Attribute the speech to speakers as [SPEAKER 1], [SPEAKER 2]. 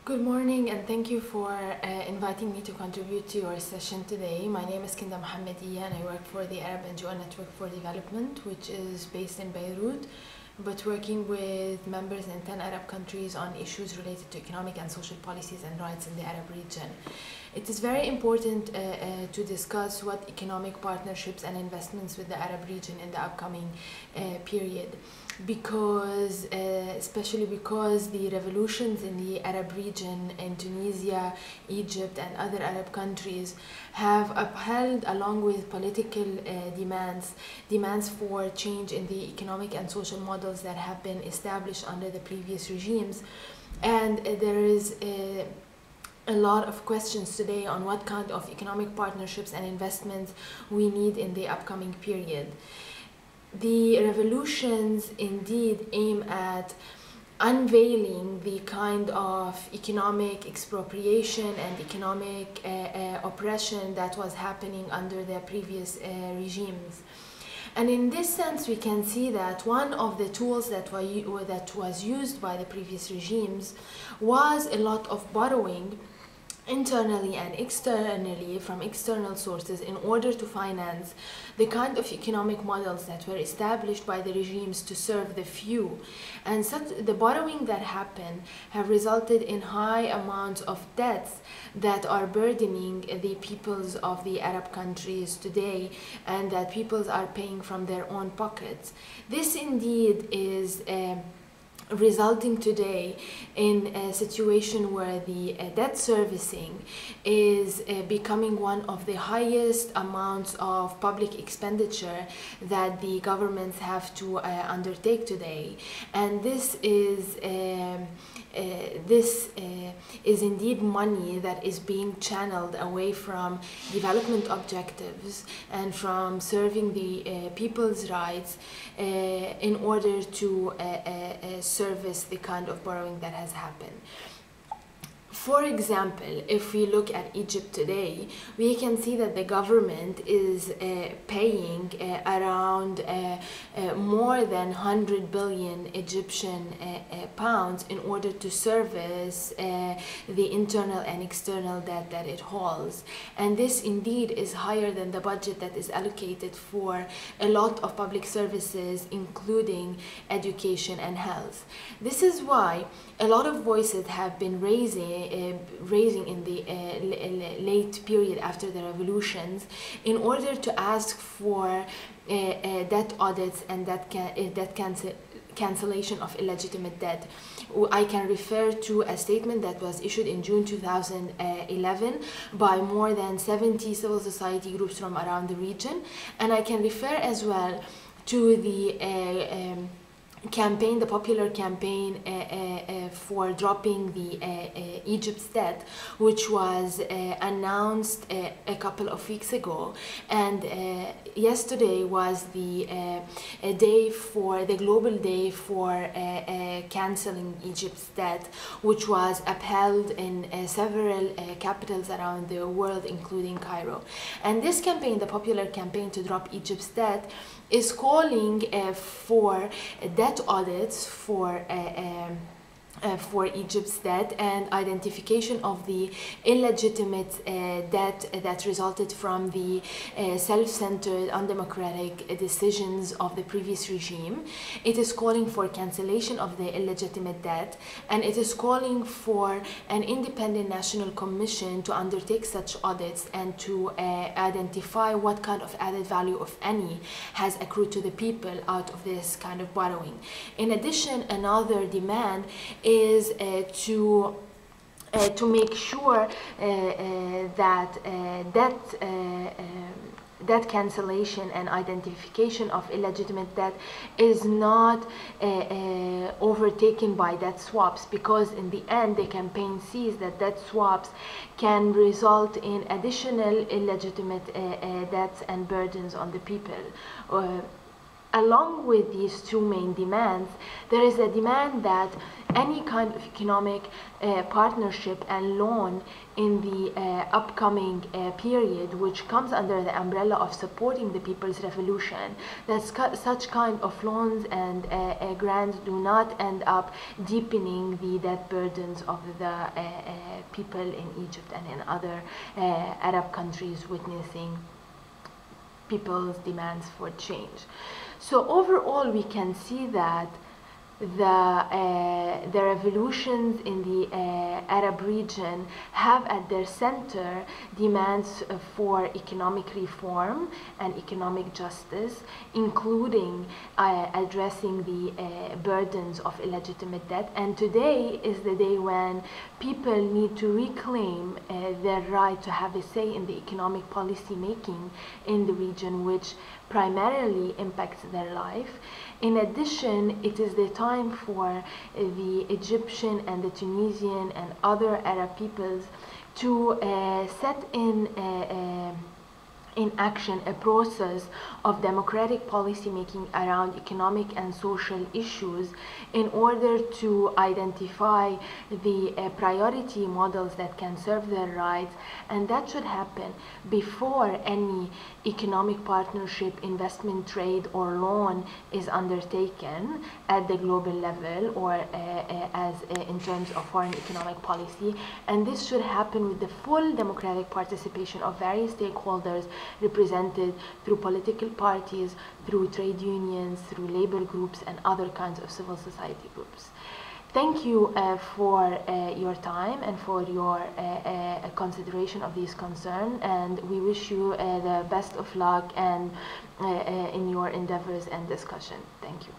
[SPEAKER 1] Good morning, and thank you for inviting me to contribute to your session today. My name is Mohamadieh and I work for the Arab NGO Network for Development, which is based in Beirut, but working with members in 10 Arab countries on issues related to economic and social policies and rights in the Arab region. It is very important to discuss what economic partnerships and investments with the Arab region in the upcoming period, because especially because the revolutions in the Arab region in Tunisia, Egypt and other Arab countries have upheld, along with political demands for change in the economic and social models that have been established under the previous regimes. And there is a lot of questions today on what kind of economic partnerships and investments we need in the upcoming period. The revolutions indeed aim at unveiling the kind of economic expropriation and economic oppression that was happening under the previous regimes. And in this sense, we can see that one of the tools that was used by the previous regimes was a lot of borrowing internally and externally from external sources in order to finance the kind of economic models that were established by the regimes to serve the few. And the borrowing that happened have resulted in high amounts of debts that are burdening the peoples of the Arab countries today, and that peoples are paying from their own pockets. This indeed is resulting today in a situation where the debt servicing is becoming one of the highest amounts of public expenditure that the governments have to undertake today. And this is indeed money that is being channeled away from development objectives and from serving the people's rights in order to service the kind of borrowing that has happened. For example, if we look at Egypt today, we can see that the government is paying around more than 100 billion Egyptian pounds in order to service the internal and external debt that it holds. And this indeed is higher than the budget that is allocated for a lot of public services, including education and health. This is why a lot of voices have been raising in the late period after the revolutions in order to ask for debt audits and debt cancellation of illegitimate debt. I can refer to a statement that was issued in June 2011 by more than 70 civil society groups from around the region, and I can refer as well to the campaign, the popular campaign for dropping the Egypt's debt, which was announced a couple of weeks ago. And yesterday was the global day for canceling Egypt's debt, which was upheld in several capitals around the world, including Cairo. And this campaign, the popular campaign to drop Egypt's debt, is calling for debt audits for Egypt's debt and identification of the illegitimate debt that resulted from the self-centered, undemocratic decisions of the previous regime. It is calling for cancellation of the illegitimate debt, and it is calling for an independent national commission to undertake such audits and to identify what kind of added value, if any, has accrued to the people out of this kind of borrowing. In addition, another demand is to make sure that debt cancellation and identification of illegitimate debt is not overtaken by debt swaps, because in the end the campaign sees that debt swaps can result in additional illegitimate debts and burdens on the people. along with these two main demands, there is a demand that any kind of economic partnership and loan in the upcoming period, which comes under the umbrella of supporting the people's revolution, that such kind of loans and grants do not end up deepening the debt burdens of the people in Egypt and in other Arab countries witnessing people's demands for change. So overall, we can see that the revolutions in the Arab region have at their center demands for economic reform and economic justice, including addressing the burdens of illegitimate debt. And today is the day when people need to reclaim their right to have a say in the economic policy making in the region, which primarily impacts their life. In addition, it is the time for the Egyptian and the Tunisian and other Arab peoples to set in action a process of democratic policy making around economic and social issues in order to identify the priority models that can serve their rights, and that should happen before any economic partnership, investment, trade or loan is undertaken at the global level or as in terms of foreign economic policy. And this should happen with the full democratic participation of various stakeholders represented through political parties, through trade unions, through labor groups and other kinds of civil society groups. Thank you for your time and for your consideration of these concerns, and we wish you the best of luck and in your endeavors and discussion. Thank you.